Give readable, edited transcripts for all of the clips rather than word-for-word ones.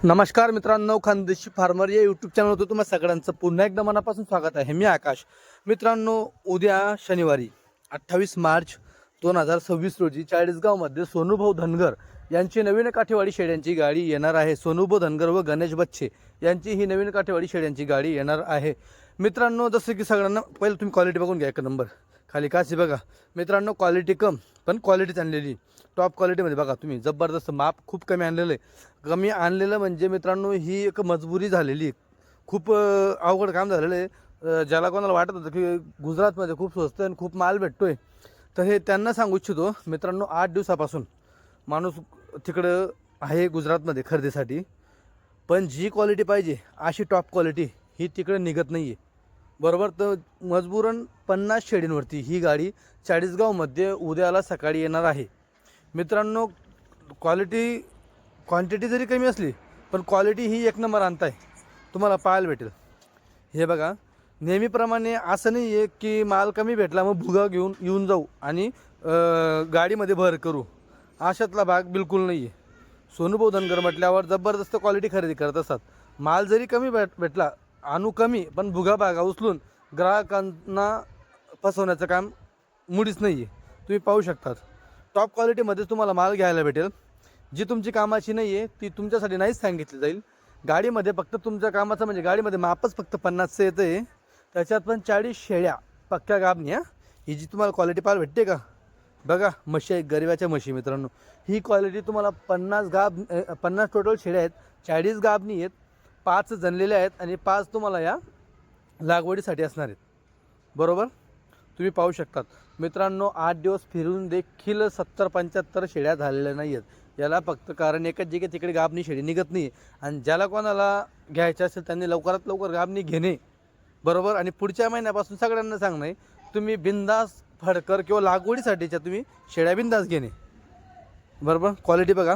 नमस्कार मित्रांनो, खानदेशी फार्मर या यूट्यूब चॅनलवर तुम्हा सगळ्यांचं पुन्हा एकदा मनापासून स्वागत आहे. मी आकाश. मित्रांनो, उद्या शनिवारी 28 मार्च 2026 रोजी चाळीसगावमध्ये सोनूभाऊ धनगर यांची नवीन काठेवाडी शेळ्यांची गाडी येणार आहे. सोनूभाऊ धनगर व गणेश बच्चे यांची ही नवीन काठेवाडी शेळ्यांची गाडी येणार आहे. मित्रांनो, जसं की सगळ्यांना पहिलं तुम्ही क्वालिटी बघून घ्या. एक नंबर खाली काशी बघा मित्रांनो, क्वालिटी कम पण क्वालिटीच आणलेली टॉप क्वालिटीमध्ये बघा तुम्ही. जबरदस्त माप खूप कमी आणलेलं आहे. कमी आणलेलं म्हणजे मित्रांनो ही एक मजबुरी झालेली आहे. खूप अवघड काम झालेलं आहे. ज्याला कोणाला वाटत होतं की गुजरातमध्ये खूप स्वस्त आणि खूप माल भेटतोय, तर हे त्यांना सांगू इच्छितो मित्रांनो. 8 दिवसापासून माणूस तिकडं आहे गुजरातमध्ये खरेदीसाठी, पण जी क्वालिटी पाहिजे अशी टॉप क्वालिटी ही तिकडे निघत नाही आहे, बरोबर. तर मजबूरन 50 शेळींवरती ही गाडी चाळीसगावमध्ये उद्याला सकाळी येणार आहे. मित्रांनो, क्वांटिटी जरी कमी असली पण क्वालिटी ही एक नंबर आणताय तुम्हाला पाहायला भेटेल. हे बघा, नेहमीप्रमाणे असं नाही आहे की माल कमी भेटला मग भुगा घेऊन येऊन जाऊ आणि गाडीमध्ये भर करू, अशातला भाग बिलकुल नाही आहे. सोनूभाऊ धनगर म्हटल्यावर जबरदस्त क्वालिटी खरेदी करत असतात. माल जरी कमी भेटला आणू कमी, पण भुगा भागा उचलून ग्राहकांना फसवण्याचं काम मुळीच नाही आहे. तुम्ही पाहू शकतात टॉप क्वालिटीमध्ये तुम्हाला माल घ्यायला भेटेल. जी तुमची कामाची नाही आहे ती तुमच्यासाठी नाहीच सांगितली जाईल. गाडीमध्ये फक्त तुमच्या कामाचं म्हणजे गाडीमध्ये मापच फक्त 50चं येतं आहे, त्याच्यात पण 40 शेळ्या पक्क्या गाबणी. ही जी तुम्हाला क्वालिटी पाहायला भेटते का बघा, म्हशी आहे गरिबाच्या म्हशी. मित्रांनो, ही क्वालिटी तुम्हाला 50 टोटल शेळ्या आहेत, 40 गाबणी आहेत, 5 जनलेल्या आहेत आणि 5 तुम्हाला या लागवडीसाठी असणार आहेत, बरोबर. तुम्ही पाहू शकतात मित्रांनो. 8 दिवस फिरून देखील 70-75 शेळ्या झालेल्या नाही आहेत. याला फक्त कारण एकच जे की तिकडे गाबणी शेळी निघत नाही. आणि ज्याला कोणाला घ्यायचं असेल त्यांनी लवकरात लवकर गाबणी घेणे, बरोबर. आणि पुढच्या महिन्यापासून सगळ्यांना सांगणं आहे, तुम्ही बिंदास फडकर किंवा लागवडीसाठीच्या तुम्ही शेळ्या बिंदास घेणे, बरोबर. क्वालिटी बघा,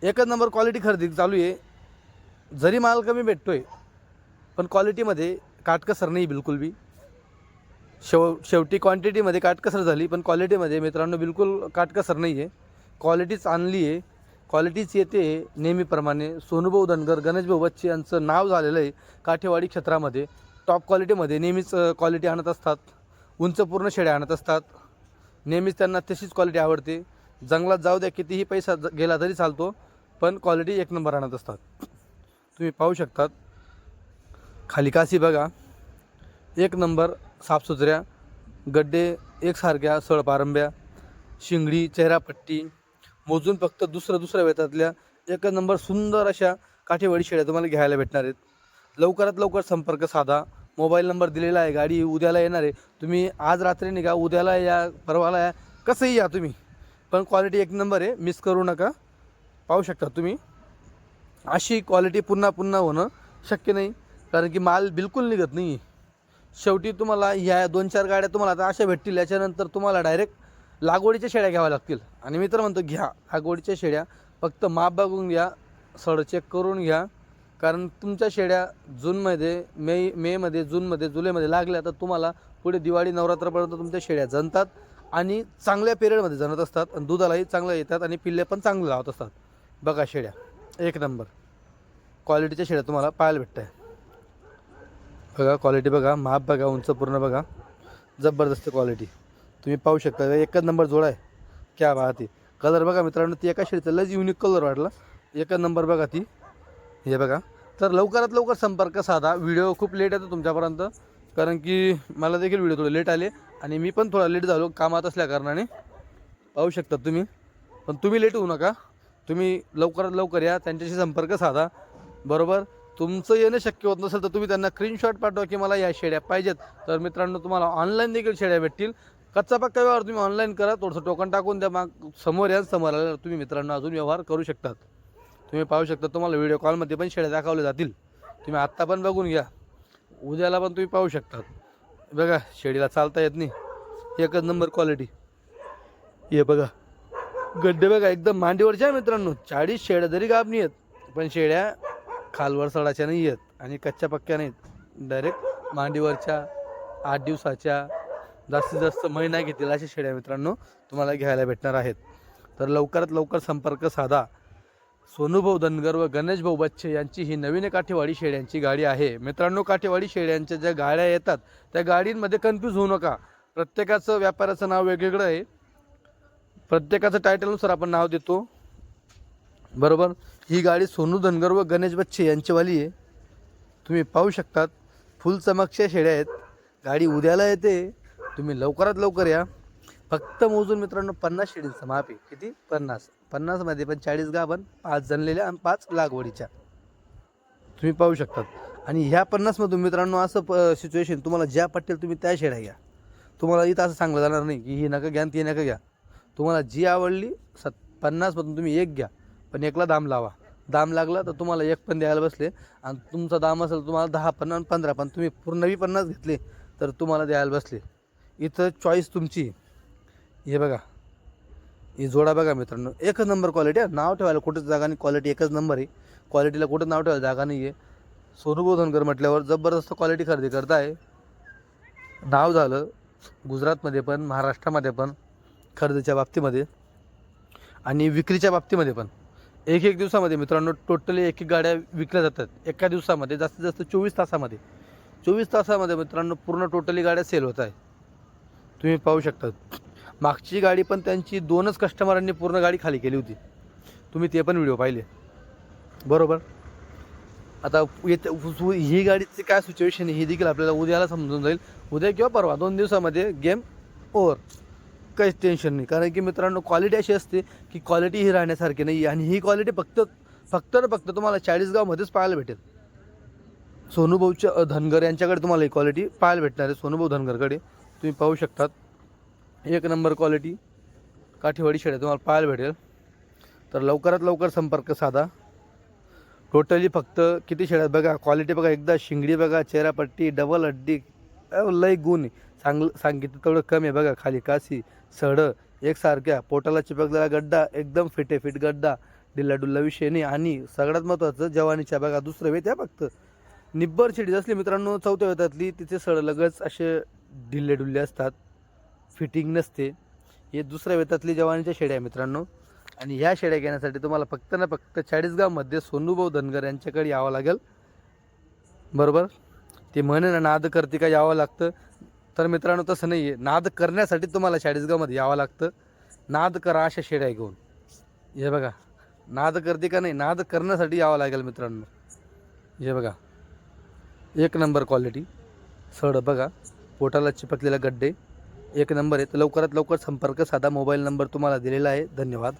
एकच नंबर क्वालिटी खरेदी चालू आहे. जरी माल कमी भेटतोय पण क्वालिटीमध्ये काटकसर नाही बिलकुल बी. शेवटी क्वांटिटीमध्ये काटकसर झाली पण क्वालिटीमध्ये मित्रांनो बिलकुल काटकसर नाही आहे. क्वालिटीच आणली आहे, क्वालिटीच येते नेहमीप्रमाणे. सोनूभाऊ धनगर गणेशभाऊ बच्चे यांचं नाव झालेलं आहे काठेवाडी क्षेत्रामध्ये. टॉप क्वालिटीमध्ये नेहमीच क्वालिटी आणत असतात, उंच पूर्ण शेळ्या आणत असतात. नेहमीच त्यांना तशीच क्वालिटी आवडते. जंगलात जाऊ द्या कितीही पैसा गेला तरी चालतो, पण क्वालिटी एक नंबर आणत असतात. तुम्ही पाहू शकतात खाली कासी बघा, एक नंबर साफसुथऱ्या, गड्डे एकसारख्या, सळपारंब्या, शिंगडी, चेहरापट्टी मोजून फक्त दुसऱ्या वेतातल्या एक नंबर सुंदर अशा काठेवाडी शेळ्या तुम्हाला घ्यायला भेटणार आहेत. लवकरात लवकर संपर्क साधा. मोबाईल नंबर दिलेला आहे. गाडी उद्याला येणार आहे. तुम्ही आज रात्री निघा, उद्याला या, परवाला या, कसंही या तुम्ही, पण क्वालिटी एक नंबर आहे, मिस करू नका. पाहू शकता तुम्ही, अशी क्वालिटी पुन्हा पुन्हा होणं शक्य नाही, कारण की माल बिलकुल निघत नाही. शेवटी तुम्हाला ह्या 2-4 गाड्या तुम्हाला आता अशा भेटतील, याच्यानंतर तुम्हाला डायरेक्ट लागवडीच्या शेळ्या घ्याव्या लागतील. आणि मी तर म्हणतो घ्या लागवडीच्या शेळ्या, फक्त माप बघून घ्या, सड चेक करून घ्या. कारण तुमच्या शेळ्या मेमध्ये जूनमध्ये जुलैमध्ये लागल्या तर तुम्हाला पुढे दिवाळी नवरात्रापर्यंत तुमच्या शेळ्या जनतात आणि चांगल्या पिरियडमध्ये जनत असतात आणि दुधालाही चांगलं येतात आणि पिल्ले पण चांगले लावत असतात. बघा शेळ्या एक नंबर क्वालिटीच्या शेळ्या तुम्हाला पाहायला भेटत आहे. बघा क्वालिटी बघा, माप बघा, उंच पूर्ण बघा, जबरदस्त क्वालिटी तुम्ही पाहू शकता. एकच नंबर जोडा आहे, क्या बात आहे. कलर बघा मित्रांनो, ती एका शेळीचा लज युनिक कलर वाटला, एकच नंबर बघा ती. हे बघा, तर लवकरात लवकर संपर्क साधा. व्हिडिओ खूप लेट येतो तुमच्यापर्यंत, कारण की मला देखील व्हिडिओ थोडे लेट आले आणि मी पण थोडा लेट झालो कामात असल्या कारणाने. पाहू शकता तुम्ही, पण तुम्ही लेट होऊ नका. तुम्ही लवकरात लवकर या, त्यांच्याशी संपर्क साधा, बरोबर. तुमचं येणं शक्य होत नसेल तर तुम्ही त्यांना स्क्रीनशॉट पाठवा की मला या शेळ्या पाहिजेत, तर मित्रांनो तुम्हाला ऑनलाईन देखील शेळ्या भेटतील. कच्चा पक्का व्यवहार तुम्ही ऑनलाईन करा, थोडंसं टोकन टाकून द्या, मग समोर आल्यावर तुम्ही मित्रांनो अजून व्यवहार करू शकतात. तुम्ही पाहू शकता, तुम्हाला व्हिडिओ कॉलमध्ये पण शेळ्या दाखवल्या जातील. तुम्ही आत्ता पण बघून घ्या, उद्याला पण तुम्ही पाहू शकतात. बघा शेळीला चालता येत नाही, एकच नंबर क्वालिटी. हे बघा गड्डे बघा, एकदम मांडीवरच्या मित्रांनो. 40 शेळ्या जरी गाबणी आहेत पण शेळ्या खालवर सडाच्या नाही आहेत आणि कच्च्या पक्क्या नाहीत, डायरेक्ट मांडीवरच्या, 8 दिवसाच्या, जास्तीत जास्त महिना घेतील अशा शेळ्या मित्रांनो तुम्हाला घ्यायला भेटणार आहेत. तर लवकरात लवकर संपर्क साधा. सोनूभाऊ धनगर व गणेश भाऊ बच्चे यांची ही नवीन काठेवाडी शेळ्यांची गाडी आहे मित्रांनो. काठेवाडी शेळ्यांच्या ज्या गाड्या येतात त्या गाडींमध्ये कन्फ्यूज होऊ नका. प्रत्येकाचं व्यापाराचं नाव वेगवेगळं आहे, प्रत्येकाचं टायटलनुसार आपण नाव देतो बरोबर. ही गाडी सोनू धनगर व गणेश बच्चे यांचीवाली आहे. तुम्ही पाहू शकतात फुल चमकच्या शेळ्या आहेत. गाडी उद्याला येते, तुम्ही लवकरात लवकर या. फक्त मोजून मित्रांनो 50 शेळींचं माप आहे. किती? 50मध्ये पण 40 गाभण, 5 जनलेल्या आणि 5 लागवडीच्या तुम्ही पाहू शकतात. आणि ह्या 50मधून मित्रांनो असं सिच्युएशन तुम्हाला ज्या पटेल तुम्ही त्या शेळ्या घ्या. तुम्हाला इथं असं सांगलं जाणार नाही की ही नका घ्या ती नका घ्या. तुम्हाला जी आवडली 50मधून तुम्ही एक घ्या, पण एकला दाम लावा. दाम लागला तर तुम्हाला एक पण द्यायला बसले आणि तुमचा दाम असेल तुम्हाला 10 पण आणि 15 पण, तुम्ही पूर्ण 50 घेतले तर तुम्हाला द्यायला बसले. इथं चॉईस तुमची. हे बघा ही जोडा बघा मित्रांनो, एकच नंबर क्वालिटी आहे. नाव ठेवायला कुठंच जागा नाही, क्वालिटी एकच नंबर आहे. क्वालिटीला कुठं नाव ठेवायला जागा नाही आहे. सोनूभाऊ धनगर म्हटल्यावर जबरदस्त क्वालिटी खरेदी करताय. नाव झालं गुजरातमध्ये पण, महाराष्ट्रामध्ये पण खरेदीच्या बाबतीमध्ये आणि विक्रीच्या बाबतीमध्ये पण. एक दिवसामध्ये मित्रांनो टोटली एक गाड्या विकल्या जातात एका दिवसामध्ये. जास्तीत जास्त 24 तासामध्ये. 24 तासामध्ये मित्रांनो पूर्ण टोटली गाड्या सेल होत आहे. तुम्ही पाहू शकता. मागची गाडी पण त्यांची 2च कस्टमरांनी पूर्ण गाडी खाली केली होती. तुम्ही ते पण व्हिडिओ पाहिले बरोबर. आता ही गाडीची काय सिच्युएशन आहे हे देखील आपल्याला उद्याला समजून जाईल. उद्या किंवा परवा 2 दिवसामध्ये गेम ओव्हर. काहीच टेन्शन नाही. कारण की मित्रांनो क्वालिटी अशी असते की क्वालिटी ही राहण्यासारखी नाही. आणि ही क्वालिटी फक्त तुम्हाला 40गावमध्येच पाहायला भेटेल. सोनूभाऊच्या धनगर यांच्याकडे तुम्हाला ही क्वालिटी पाहायला भेटणार आहे. सोनूभाऊ धनगरकडे तुम्ही पाहू शकतात एक नंबर क्वालिटी काठीवाडी शेळ्या तुम्हाला पाहायला भेटेल. तर लवकरात लवकर संपर्क साधा. टोटली फक्त किती शेळ्या बघा, क्वालिटी बघा, एकदा शिंगडी बघा, चेहरापट्टी, डबल हड्डी, लय गुण आहे. सांगितलं तेवढं कमी आहे. बघा खाली कासी, सडं एकसारख्या, पोटाला चिपकलेला गड्डा, एकदम फिट गड्डा, डिल्लाडुल्ला विषय नाही. आणि सगळ्यात महत्त्वाचं जवानीच्या बघा दुसरं वेत आहे फक्त. निब्बर शेळी असली मित्रांनो 4थ्या वेतातली, तिचे सड लगच असे ढिल्लेडुल्ले असतात, फिटिंग नसते. हे दुसऱ्या वेतातली जवानीच्या शेळ्या आहे मित्रांनो. आणि ह्या शेळ्या घेण्यासाठी तुम्हाला फक्त 40गावमध्ये सोनूभाऊ धनगर यांच्याकडे यावं लागेल बरोबर. ते म्हणे ना नाद करते का यावं लागतं, तर मित्रांनो तसं नाही आहे. नाद करण्यासाठी तुम्हाला 40गावमध्ये यावं लागतं. नाद करा अशा शेळ्या घेऊन. हे बघा नाद करते का नाही, नाद करण्यासाठी यावं लागेल मित्रांनो. हे बघा एक नंबर क्वालिटी, सड बघा, पोटाला चिपकलेला गड्डे, एक नंबर आहे. तर लवकरात लवकर संपर्क साधा. मोबाईल नंबर तुम्हाला दिलेला आहे. धन्यवाद.